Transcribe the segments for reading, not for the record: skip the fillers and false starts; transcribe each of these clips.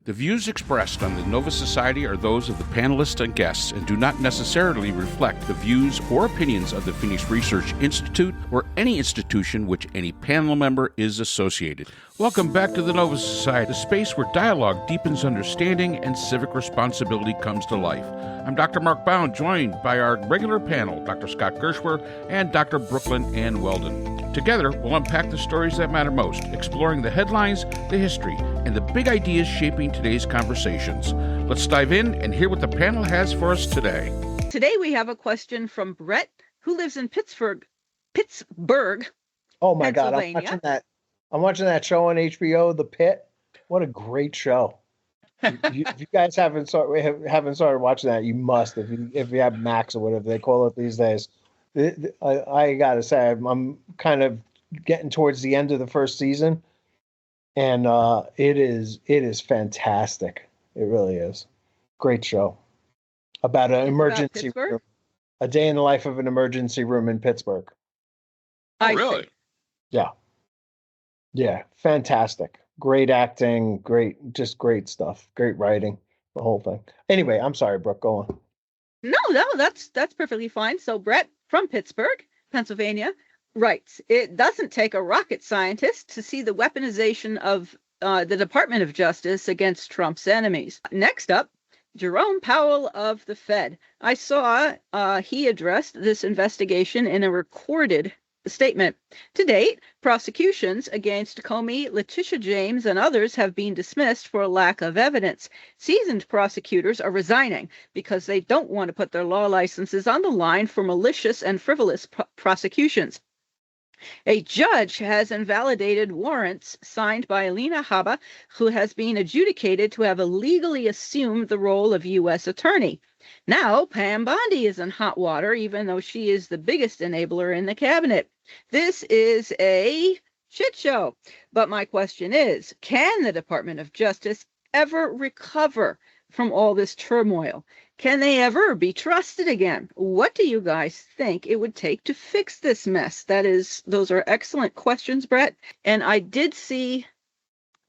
The views expressed on the Nova Society are those of the panelists and guests and do not necessarily reflect the views or opinions of the Phoenix Research Institute or any institution which any panel member is associated. Welcome back to the Nova Society, the space where dialogue deepens understanding and civic responsibility comes to life. I'm Dr. Mark Bound, joined by our regular panel, Dr. Scott Gershwer and Dr. Brooklyn Ann Weldon. Together, we'll unpack the stories that matter most, exploring the headlines, the history, and the big ideas shaping today's conversations. Let's dive in and hear what the panel has for us today. Today we have a question from Brett, who lives in Pittsburgh. Oh my God, I'm watching that show on HBO, The Pit. What a great show. If you guys haven't started watching that, you must. If you have Max or whatever they call it these days. I gotta say, I'm kind of getting towards the end of the first season, and it is fantastic. It really is. Great show about an emergency room, a day in the life of an emergency room in Pittsburgh. Really? Yeah, fantastic. Great acting, great stuff. Great writing, the whole thing. Anyway, I'm sorry, Brooke, go on. No, that's perfectly fine. So Brett from Pittsburgh, Pennsylvania, writes, it doesn't take a rocket scientist to see the weaponization of the Department of Justice against Trump's enemies. Next up, Jerome Powell of the Fed. I saw he addressed this investigation in a recorded statement. To date, prosecutions against Comey, Letitia James, and others have been dismissed for lack of evidence. Seasoned prosecutors are resigning because they don't want to put their law licenses on the line for malicious and frivolous prosecutions. A judge has invalidated warrants signed by Alina Habba, who has been adjudicated to have illegally assumed the role of U.S. attorney. Now, Pam Bondi is in hot water, even though she is the biggest enabler in the cabinet. This is a shit show. But my question is, can the Department of Justice ever recover from all this turmoil? Can they ever be trusted again? What do you guys think it would take to fix this mess? Those are excellent questions, Brett. And I did see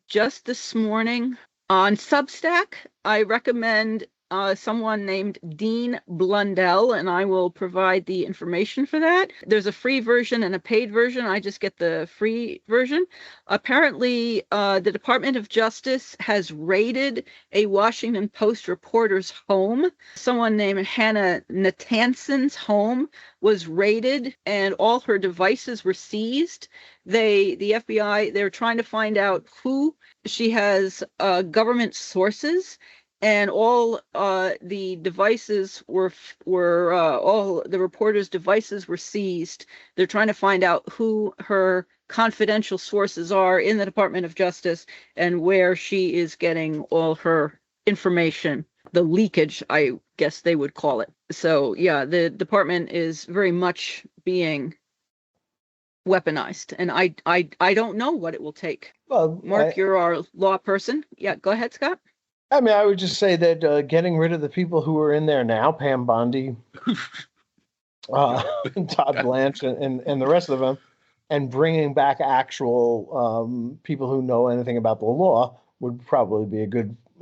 just this morning on Substack, I recommend someone named Dean Blundell, and I will provide the information for that. There's a free version and a paid version. I just get the free version. Apparently, the Department of Justice has raided a Washington Post reporter's home. Someone named Hannah Natansen's home was raided, and all her devices were seized. The FBI, they're trying to find out who. She has government sources. And all the devices were all the reporters' devices were seized. They're trying to find out who her confidential sources are in the Department of Justice and where she is getting all her information. The leakage, I guess they would call it. So yeah, the department is very much being weaponized, and I don't know what it will take. Well, Mark, you're our law person. Yeah, go ahead, Scott. I mean, I would just say that getting rid of the people who are in there now, Pam Bondi, Todd Blanche, and the rest of them, and bringing back actual people who know anything about the law would probably be a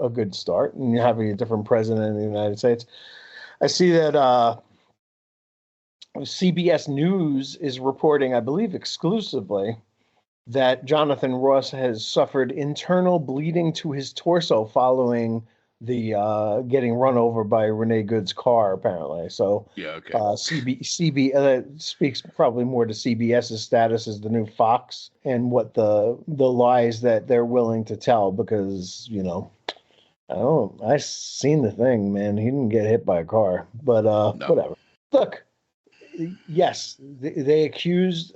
good start. And having a different president in the United States. I see that CBS News is reporting, I believe exclusively, that Jonathan Ross has suffered internal bleeding to his torso following the getting run over by Renee Good's car, apparently. So yeah, okay. CB speaks probably more to CBS's status as the new Fox and what the lies that they're willing to tell, because, you know, I seen the thing, man. He didn't get hit by a car, but no. Whatever. Look, yes, they accused.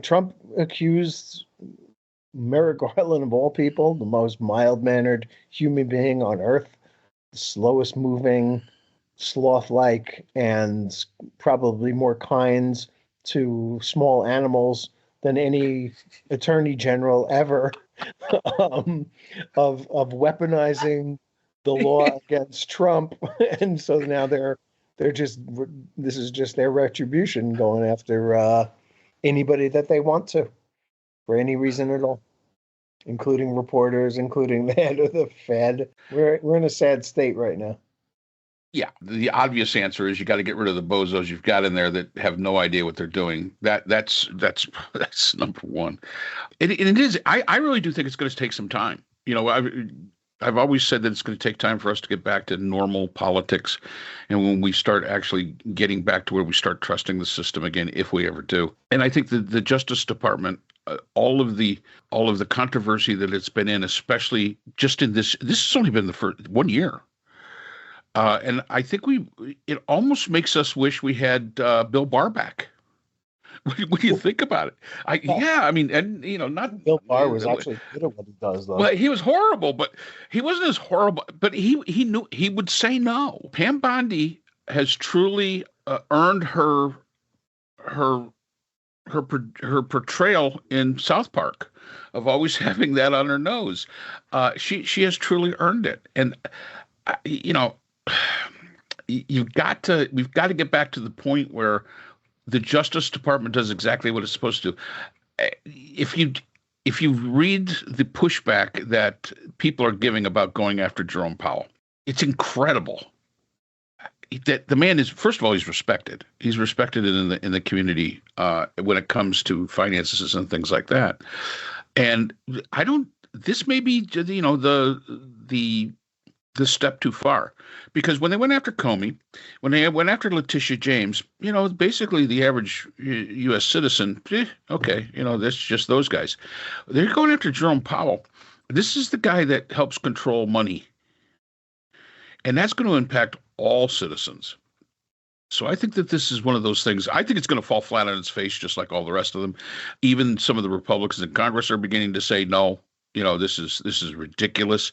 Trump accused Merrick Garland, of all people, the most mild-mannered human being on earth, the slowest moving, sloth-like, and probably more kind to small animals than any attorney general ever, of weaponizing the law against Trump. And so now this is just their retribution, going after anybody that they want to, for any reason at all. including reporters, including the head of the Fed. We're in a sad state right now. Yeah, the obvious answer is you got to get rid of the bozos you've got in there that have no idea what they're doing. That's number one. And it is. I really do think it's going to take some time. I've always said that it's going to take time for us to get back to normal politics, and when we start actually getting back to where we start trusting the system again, if we ever do. And I think the Justice Department, all of the controversy that it's been in, especially just in this has only been the first 1 year. And I think it almost makes us wish we had Bill Barr back. What do you think about it? Not Bill Barr was actually good at what he does, though. Well, he was horrible, but he wasn't as horrible. But he knew he would say no. Pam Bondi has truly earned her portrayal in South Park of always having that on her nose. She has truly earned it, and we've got to get back to the point where the Justice Department does exactly what it's supposed to. If you read the pushback that people are giving about going after Jerome Powell, it's incredible. That the man is, first of all, he's respected. He's respected in the community when it comes to finances and things like that. And this may be the step too far, because when they went after Comey, when they went after Letitia James, basically the average U.S. citizen, okay, that's just those guys. They're going after Jerome Powell. This is the guy that helps control money, and that's going to impact all citizens. So I think that this is one of those things. I think it's going to fall flat on its face, just like all the rest of them. Even some of the Republicans in Congress are beginning to say no. This is ridiculous.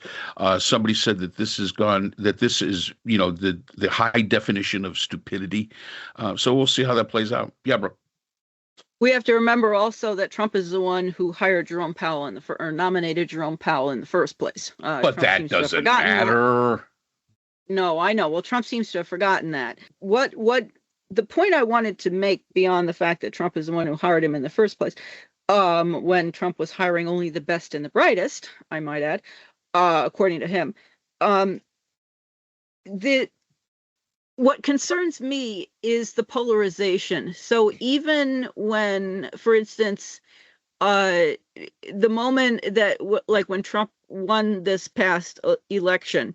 Somebody said that this is the high definition of stupidity. So we'll see how that plays out. Yeah, bro. We have to remember also that Trump is the one who hired Jerome Powell or nominated Jerome Powell in the first place. But Trump that doesn't matter. No, I know. Well, Trump seems to have forgotten that. What the point I wanted to make beyond the fact that Trump is the one who hired him in the first place, when Trump was hiring only the best and the brightest, I might add, according to him. What concerns me is the polarization. So even when, for instance, the moment that, like when Trump won this past election,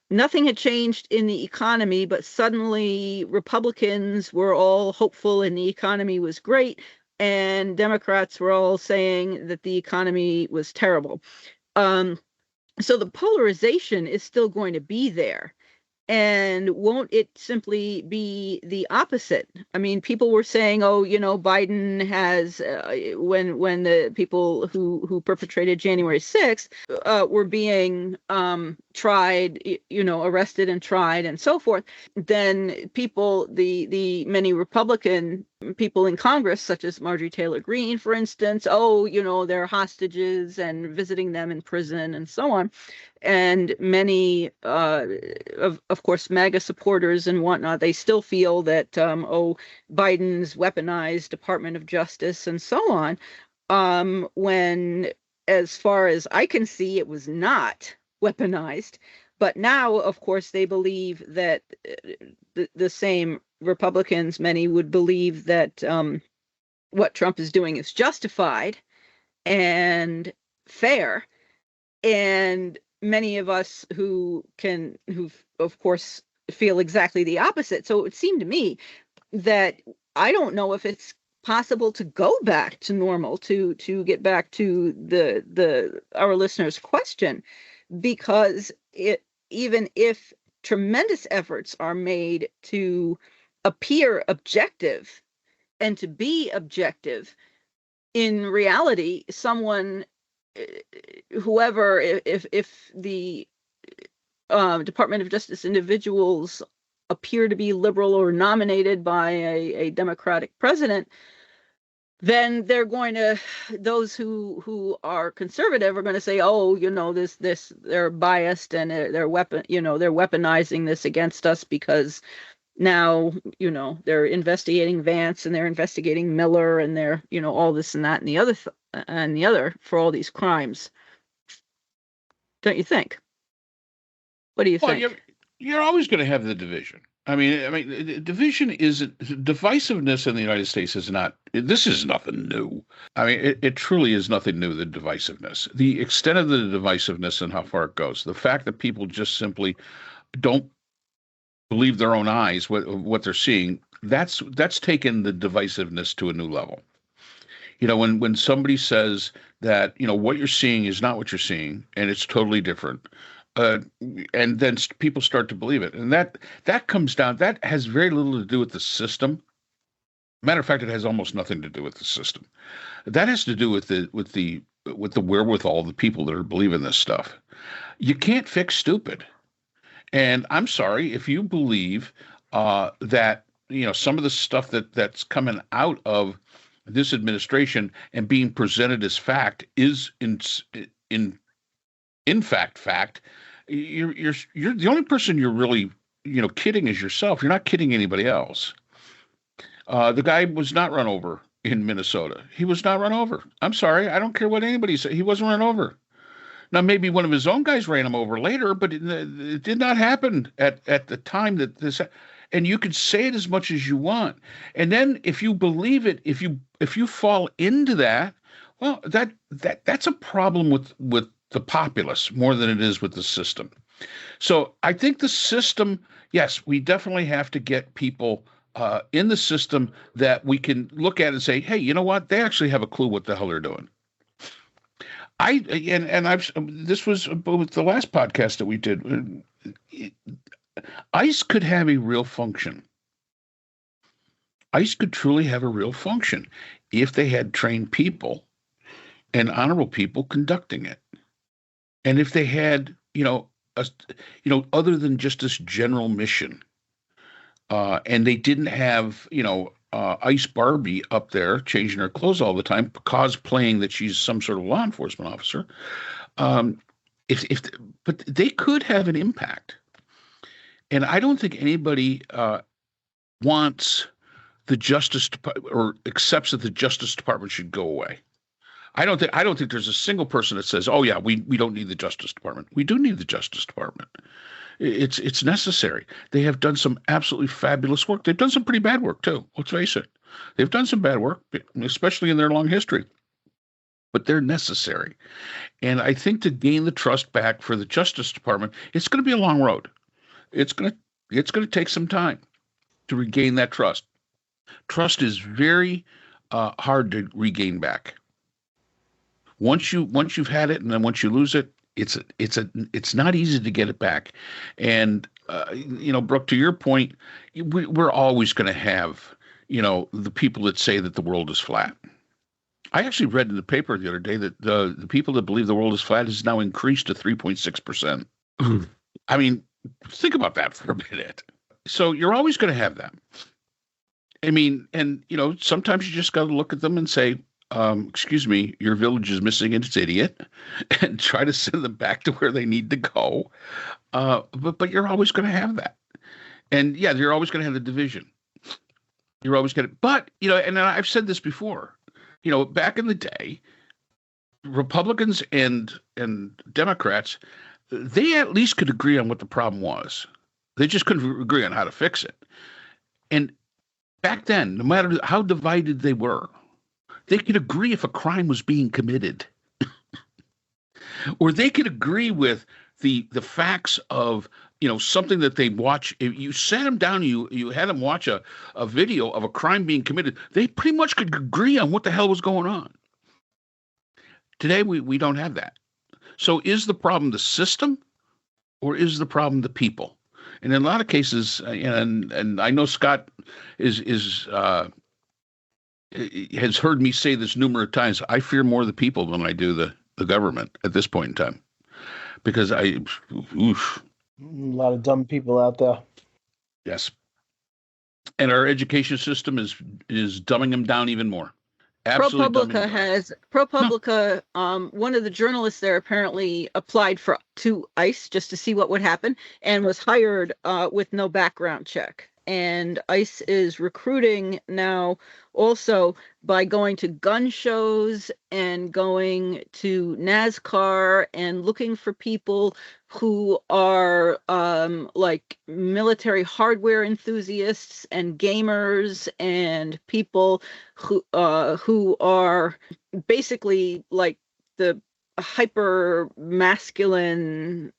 nothing had changed in the economy, but suddenly Republicans were all hopeful and the economy was great, and Democrats were all saying that the economy was terrible. So the polarization is still going to be there. And won't it simply be the opposite? I mean, people were saying, Biden has, when the people who perpetrated January 6th were being tried, arrested and tried and so forth, then the many Republican people in Congress, such as Marjorie Taylor Greene, for instance, they're hostages and visiting them in prison and so on. And many, of course, MAGA supporters and whatnot, they still feel that, Biden's weaponized Department of Justice and so on, when, as far as I can see, it was not weaponized. But now, of course, they believe that the same Republicans, many would believe that what Trump is doing is justified and fair. And many of us who of course feel exactly the opposite. So it would seem to me that I don't know if it's possible to go back to normal, to get back to our listener's question, because even if tremendous efforts are made to appear objective and to be objective, in reality, whoever, if the Department of Justice individuals appear to be liberal or nominated by a Democratic president, then those who are conservative are going to say, they're biased and they're weaponizing this against us because now, they're investigating Vance and they're investigating Miller and they're, all this and that and the other for all these crimes. don't you think? What do you Well, think? you're always going to have the division. Division isn't divisiveness in the United States is not. This is nothing new. I mean, it truly is nothing new. The divisiveness, the extent of the divisiveness, and how far it goes. The fact that people just simply don't believe their own eyes, what they're seeing. That's taken the divisiveness to a new level. When somebody says that what you're seeing is not what you're seeing, and it's totally different. And then people start to believe it, and that comes down. That has very little to do with the system. Matter of fact, it has almost nothing to do with the system. That has to do with the wherewithal of the people that are believing this stuff. You can't fix stupid, and I'm sorry if you believe that some of the stuff that's coming out of this administration and being presented as fact is in fact. You're the only person you're really kidding is yourself. You're not kidding anybody else. The guy was not run over in Minnesota. He was not run over. I'm sorry. I don't care what anybody said. He wasn't run over. Now maybe one of his own guys ran him over later, but it did not happen at the time that this. And you could say it as much as you want. And then if you believe it, if you fall into that, well, that's a problem with the populace more than it is with the system. So I think the system, yes, we definitely have to get people in the system that we can look at and say, hey, you know what? They actually have a clue what the hell they're doing. This was with the last podcast that we did. ICE could have a real function. ICE could truly have a real function if they had trained people and honorable people conducting it. And if they had, other than just this general mission, and they didn't have, Ice Barbie up there changing her clothes all the time, cosplaying that she's some sort of law enforcement officer, but they could have an impact. And I don't think anybody wants the Justice Department or accepts that the Justice Department should go away. I don't think there's a single person that says, "Oh yeah, we don't need the Justice Department." We do need the Justice Department. It's necessary. They have done some absolutely fabulous work. They've done some pretty bad work too. Let's face it. They've done some bad work, especially in their long history. But they're necessary. And I think to gain the trust back for the Justice Department, it's going to be a long road. It's going to take some time to regain that trust. Trust is very hard to regain back. Once you've had it, and then once you lose it, it's not easy to get it back. And Brooke, to your point, we're always going to have the people that say that the world is flat. I actually read in the paper the other day that the people that believe the world is flat has now increased to 3.6%. I mean, think about that for a minute. So you're always going to have that. I mean, and sometimes you just got to look at them and say, excuse me, your village is missing its idiot, and try to send them back to where they need to go. But you're always going to have that. And yeah, you're always going to have the division. You're always going to, but, and I've said this before, back in the day, Republicans and Democrats, they at least could agree on what the problem was. They just couldn't agree on how to fix it. And back then, no matter how divided they were, they could agree if a crime was being committed. Or they could agree with the facts of, something that they watch. If you sat them down, you had them watch a video of a crime being committed, they pretty much could agree on what the hell was going on. Today, we don't have that. So is the problem the system, or is the problem the people? And in a lot of cases, and I know Scott has heard me say this numerous times, I fear more the people than I do the government at this point in time. Because a lot of dumb people out there. Yes. And our education system is dumbing them down even more. Absolutely. ProPublica, one of the journalists there apparently applied to ICE just to see what would happen and was hired with no background check. And ICE is recruiting now also by going to gun shows and going to NASCAR and looking for people who are like military hardware enthusiasts and gamers and people who are basically like the hyper masculine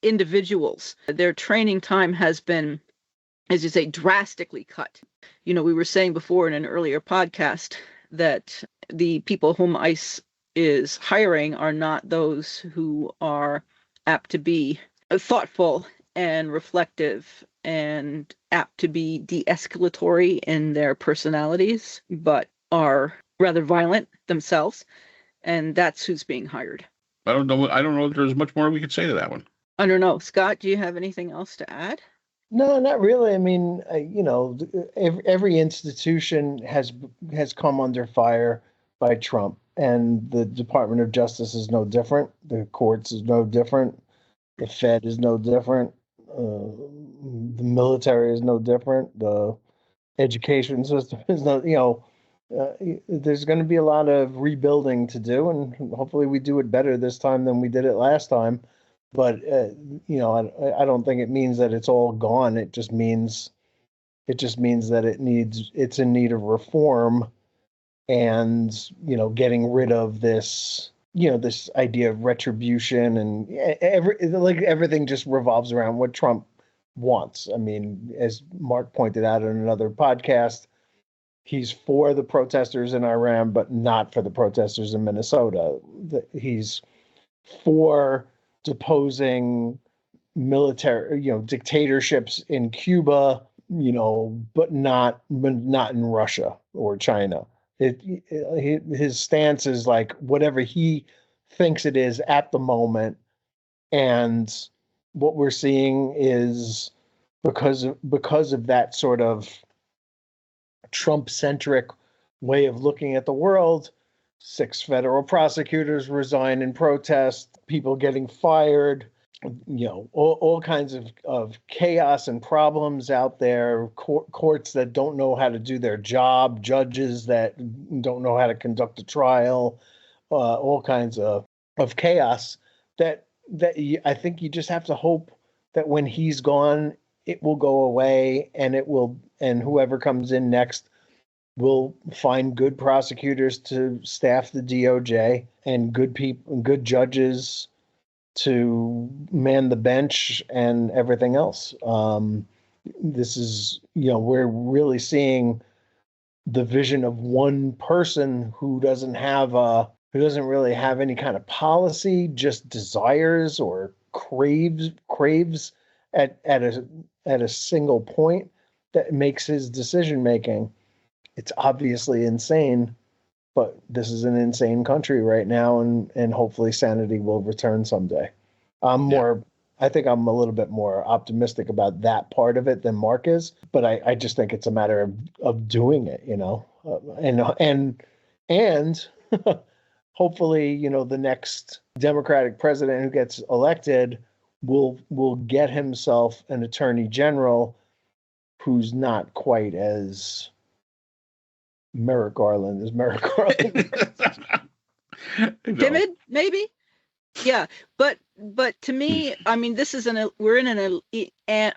individuals. Their training time has been, as you say, drastically cut. You know, we were saying before in an earlier podcast that the people whom ICE is hiring are not those who are apt to be thoughtful and reflective and apt to be de-escalatory in their personalities, but are rather violent themselves. And that's who's being hired. I don't know if there's much more we could say to that one. I don't know. Scott, do you have anything else to add? No, not really. I mean, you know, every institution has come under fire by Trump, and the Department of Justice is no different. The courts is no different. The Fed is no different. The military is no different. The education system is no. You know, there's going to be a lot of rebuilding to do, and hopefully we do it better this time than we did it last time. But you know, I don't think it means that it's all gone. It just means that it's in need of reform, and you know, getting rid of this, you know, this idea of retribution, and everything just revolves around what Trump wants. I mean, as Mark pointed out in another podcast, he's for the protesters in Iran, but not for the protesters in Minnesota. He's for deposing military, you know, dictatorships in Cuba, you know, but not in Russia or China. His stance is like whatever he thinks it is at the moment, and what we're seeing is because of that sort of Trump-centric way of looking at the world. 6 federal prosecutors resign in protest, people getting fired, you know, all kinds of chaos and problems out there, courts that don't know how to do their job, judges that don't know how to conduct a trial, all kinds of chaos that I think you just have to hope that when he's gone, it will go away, and whoever comes in next will find good prosecutors to staff the DOJ and good people, good judges to man the bench and everything else. This is, you know, we're really seeing the vision of one person who doesn't really have any kind of policy, just desires or craves at a single point that makes his decision making. It's obviously insane, but this is an insane country right now, and hopefully sanity will return someday. I think I'm a little bit more optimistic about that part of it than Mark is, but I just think it's a matter of doing it, you know, and hopefully, you know, the next Democratic president who gets elected will get himself an attorney general who's not quite as Merrick Garland is Merrick Garland. Timid, maybe. Yeah, but to me, I mean, we're in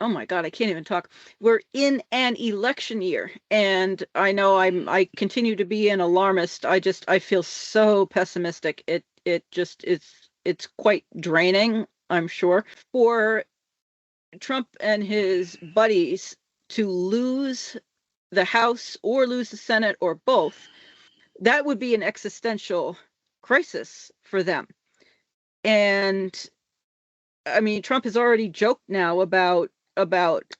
oh my God, I can't even talk. We're in an election year, and I know I continue to be an alarmist. I feel so pessimistic. It's quite draining, I'm sure, for Trump and his buddies to lose the House or lose the Senate or both. That would be an existential crisis for them. And I mean, Trump has already joked now about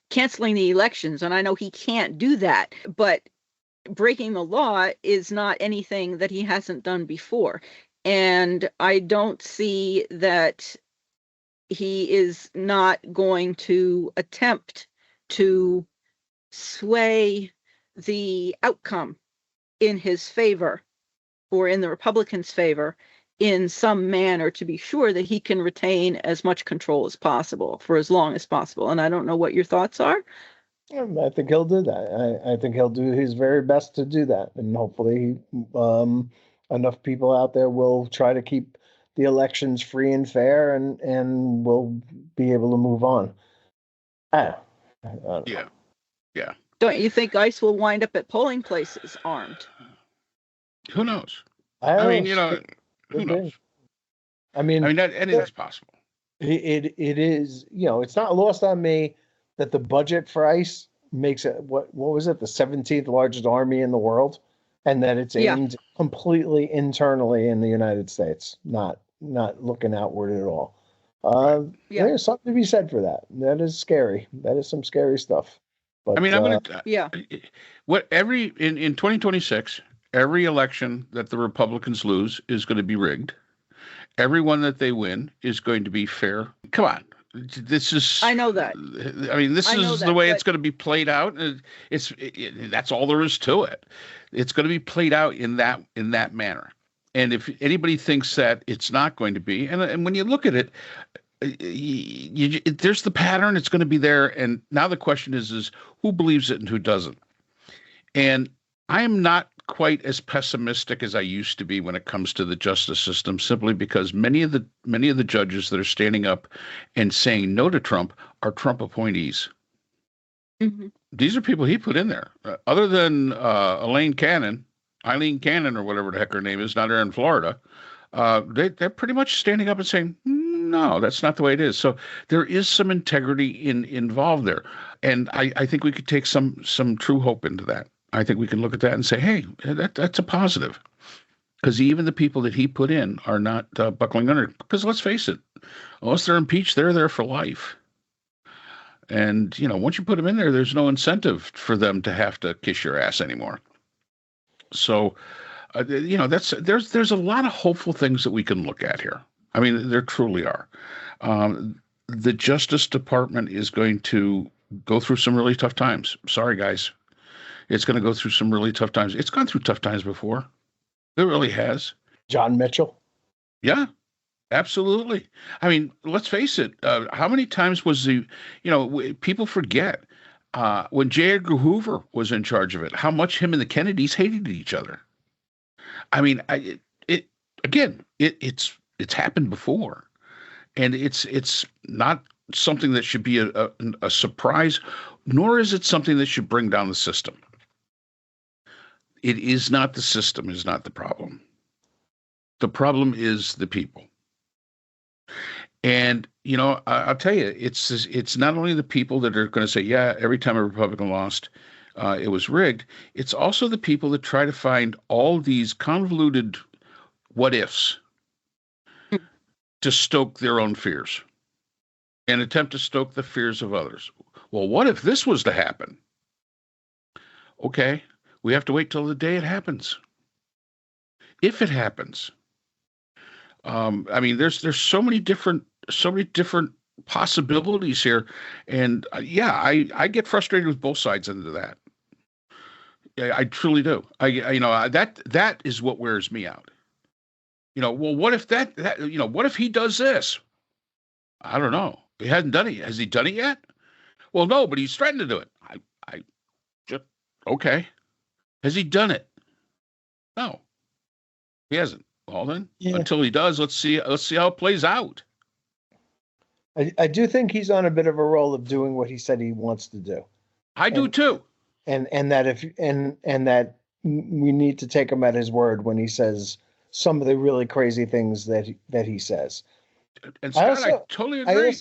canceling the elections, and I know he can't do that, but breaking the law is not anything that he hasn't done before. And I don't see that he is not going to attempt to sway the outcome in his favor or in the Republicans' favor in some manner to be sure that he can retain as much control as possible for as long as possible. And I don't know what your thoughts are. I think he'll do that. I think he'll do his very best to do that, and hopefully, enough people out there will try to keep the elections free and fair, and we'll be able to move on. I don't know. Yeah. Yeah. Don't you think ICE will wind up at polling places armed? Who knows? I mean, don't who could knows? be. I mean, Anything's possible. it is, it's not lost on me that the budget for ICE makes it, what was it, the 17th largest army in the world, and that it's Yeah. aimed completely internally in the United States, not looking outward at all. Yeah. There's something to be said for that. That is scary. That is some scary stuff. But I mean, I'm going to Yeah. in 2026, every election that the Republicans lose is going to be rigged. Every one that they win is going to be fair. Come on. This is. I know that. I mean, this I know is that, the way but- it's going to be played out. That's all there is to it. It's going to be played out in that manner. And if anybody thinks that it's not going to be, and when you look at it, there's the pattern. It's going to be there. And now the question is who believes it and who doesn't. And I am not quite as pessimistic as I used to be when it comes to the justice system, simply because many of the judges that are standing up and saying no to Trump are Trump appointees. Mm-hmm. These are people he put in there. Other than Eileen Cannon, or whatever the heck her name is, not there in Florida, they're pretty much standing up and saying, no, that's not the way it is. So there is some integrity involved there. And I think we could take some true hope into that. I think we can look at that and say, hey, that's a positive. Because even the people that he put in are not buckling under. Because let's face it, unless they're impeached, they're there for life. And, once you put them in there, there's no incentive for them to have to kiss your ass anymore. So, there's a lot of hopeful things that we can look at here. I mean, there truly are. The Justice Department is going to go through some really tough times. Sorry, guys. It's going to go through some really tough times. It's gone through tough times before. It really has. John Mitchell. Yeah, absolutely. I mean, let's face it. How many times was people forget when J. Edgar Hoover was in charge of it, how much him and the Kennedys hated each other. I mean, it's happened before, and it's not something that should be a surprise, nor is it something that should bring down the system. It is not the system is not the problem. The problem is the people. And, I'll tell you, it's not only the people that are going to say, yeah, every time a Republican lost, it was rigged. It's also the people that try to find all these convoluted what ifs to stoke their own fears and attempt to stoke the fears of others. Well, what if this was to happen? Okay, we have to wait till the day it happens. If it happens. I mean, there's so many different possibilities here, and I get frustrated with both sides into that. I truly do. That is what wears me out. Well, what if what if he does this? I don't know. He hasn't done it. Has he done it yet? Well, no, but he's threatened to do it. I just okay. Has he done it? No, he hasn't. Well, then, until he does, let's see how it plays out. I do think he's on a bit of a roll of doing what he said he wants to do. I do too. And that we need to take him at his word when he says some of the really crazy things that he says. And Scott, I totally agree.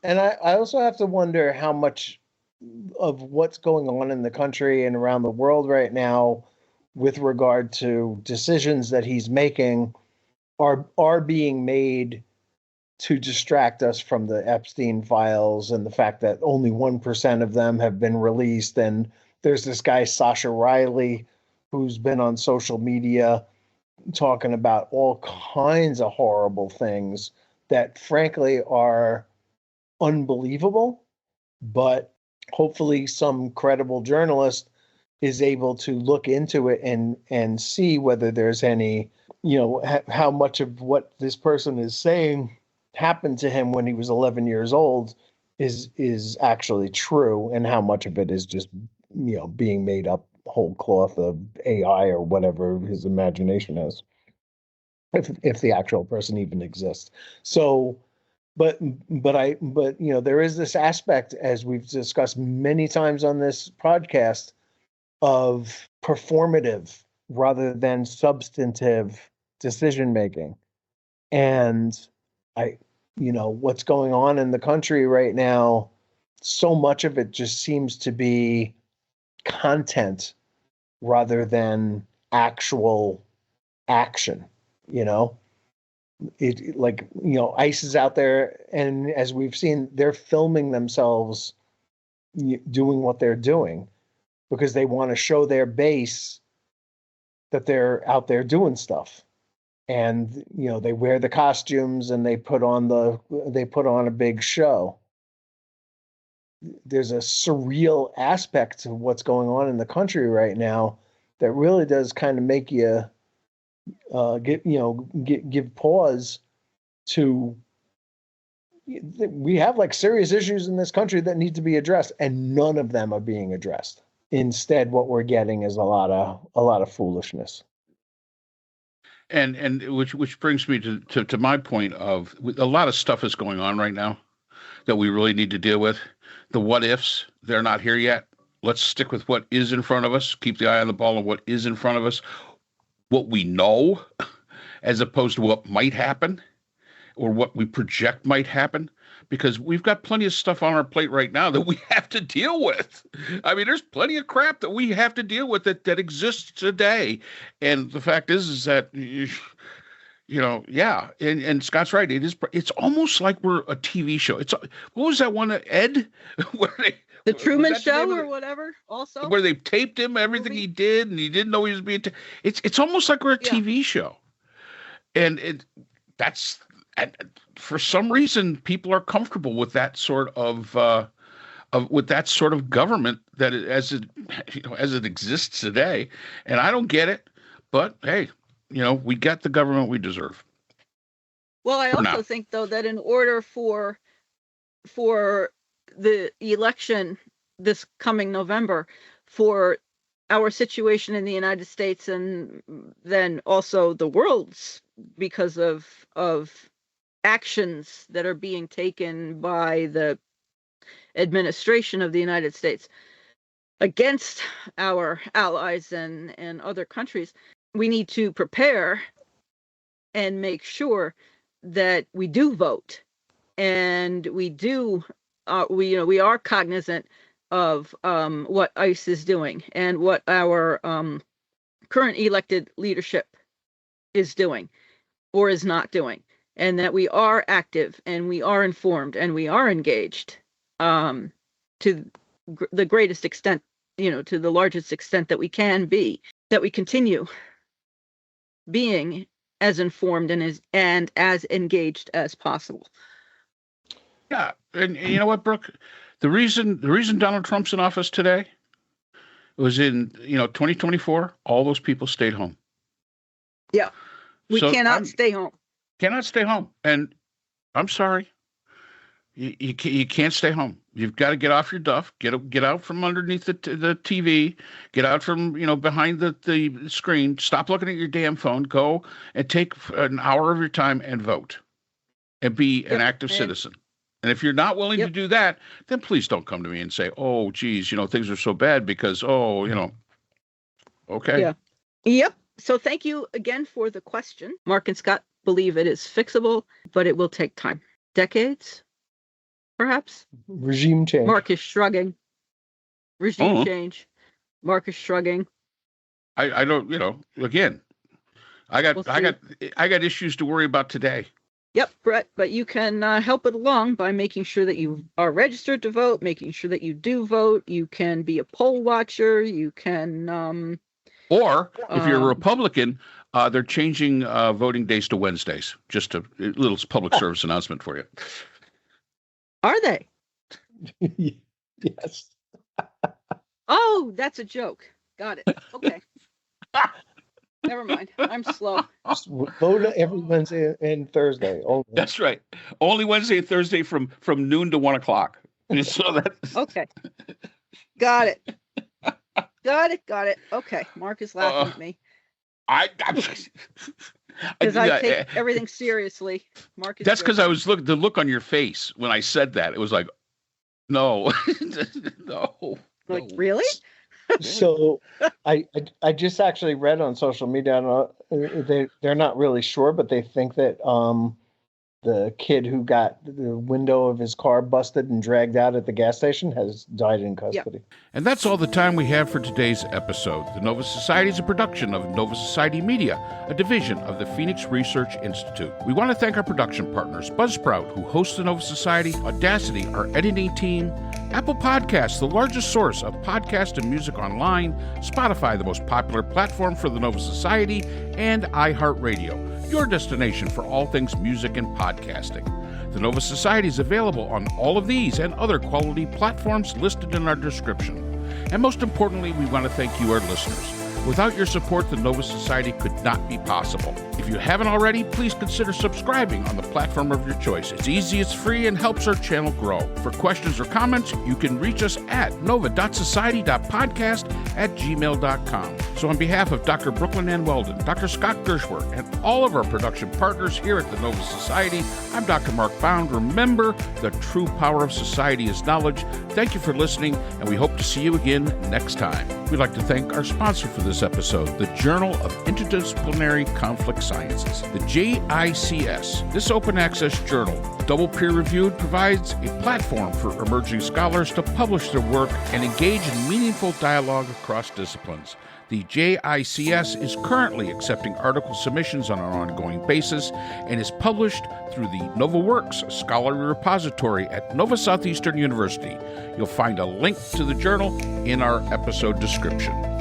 I also have to wonder how much of what's going on in the country and around the world right now with regard to decisions that he's making are being made to distract us from the Epstein files and the fact that only 1% of them have been released. And there's this guy, Sasha Riley, who's been on social media talking about all kinds of horrible things that frankly are unbelievable, but hopefully some credible journalist is able to look into it and see whether there's any, how much of what this person is saying happened to him when he was 11 years old is actually true, and how much of it is just being made up whole cloth of AI or whatever his imagination is, if the actual person even exists. So, but there is this aspect, as we've discussed many times on this podcast, of performative rather than substantive decision making. And what's going on in the country right now, so much of it just seems to be content rather than actual action. ICE is out there, and as we've seen, they're filming themselves doing what they're doing because they want to show their base that they're out there doing stuff. And they wear the costumes and they put on a big show. There's a surreal aspect to what's going on in the country right now that really does kind of make you give pause to. We have like serious issues in this country that need to be addressed, and none of them are being addressed. Instead, what we're getting is a lot of foolishness. And which brings me to my point of a lot of stuff is going on right now that we really need to deal with. The what ifs, they're not here yet. Let's stick with what is in front of us. Keep the eye on the ball on what is in front of us, what we know, as opposed to what might happen or what we project might happen. Because we've got plenty of stuff on our plate right now that we have to deal with. I mean, there's plenty of crap that we have to deal with that exists today. And the fact is that, yeah. And Scott's right. It's almost like we're a TV show. What was that one, Ed? The Truman Show or whatever, also? Where they taped him, everything he did, and he didn't know he was being It's almost like we're a TV show. And and for some reason, people are comfortable with that sort of government that as it exists today. And I don't get it, but hey, we got the government we deserve. Well, I also think though that in order for the election this coming November, for our situation in the United States and then also the world's, because of actions that are being taken by the administration of the United States against our allies and other countries, we need to prepare and make sure that we do vote, and we are cognizant of what ICE is doing and what our current elected leadership is doing or is not doing. And that we are active and we are informed and we are engaged to the greatest extent, to the largest extent that we can be, that we continue being as informed and as engaged as possible. Yeah. And you know what, Brooke? The reason Donald Trump's in office today was in 2024, all those people stayed home. Yeah. We cannot stay home. Cannot stay home. And I'm sorry, you can't stay home. You've got to get off your duff, get out from underneath the TV, get out from, behind the screen, stop looking at your damn phone, go and take an hour of your time and vote and be an active citizen. And if you're not willing to do that, then please don't come to me and say, oh, geez, things are so bad because, okay. Yeah. Yep. So thank you again for the question. Mark and Scott believe it is fixable, but it will take time. Decades, perhaps? Regime change. Mark is shrugging. Regime change. Mark is shrugging. I don't, again, I got issues to worry about today. Yep, Brett, but you can help it along by making sure that you are registered to vote, making sure that you do vote. You can be a poll watcher. You can... Or if you're a Republican, they're changing voting days to Wednesdays. Just a little public service announcement for you. Are they? Yes. Oh, that's a joke. Got it. Okay. Never mind. I'm slow. Just vote every Wednesday and Thursday. Only. That's right. Only Wednesday and Thursday from noon to 1 o'clock. So that Okay. Got it. Got it. Okay. Mark is laughing at me because I take everything seriously. Mark is That's because I was the look on your face when I said that. It was like, no, no. like, really? So I just actually read on social media, I don't know, they're not really sure, but they think that the kid who got the window of his car busted and dragged out at the gas station has died in custody. Yep. And that's all the time we have for today's episode. The Nova Society is a production of Nova Society Media, a division of the Phoenix Research Institute. We want to thank our production partners, Buzzsprout, who hosts the Nova Society, Audacity, our editing team, Apple Podcasts, the largest source of podcast and music online, Spotify, the most popular platform for the Nova Society, and iHeartRadio, your destination for all things music and podcasting. The Nova Society is available on all of these and other quality platforms listed in our description. And most importantly, we want to thank you, our listeners. Without your support, the Nova Society could not be possible. If you haven't already, please consider subscribing on the platform of your choice. It's easy, it's free, and helps our channel grow. For questions or comments, you can reach us at nova.society.podcast@gmail.com. So on behalf of Dr. Brooklyn Ann Weldon, Dr. Scott Gershworth, and all of our production partners here at the Nova Society, I'm Dr. Mark Bound. Remember, the true power of society is knowledge. Thank you for listening, and we hope to see you again next time. We'd like to thank our sponsor for this episode, the Journal of Interdisciplinary Conflict Sciences, the JICS. This open access journal, double peer-reviewed, provides a platform for emerging scholars to publish their work and engage in meaningful dialogue across disciplines. The JICS is currently accepting article submissions on an ongoing basis and is published through the NovaWorks Scholarly Repository at Nova Southeastern University. You'll find a link to the journal in our episode description.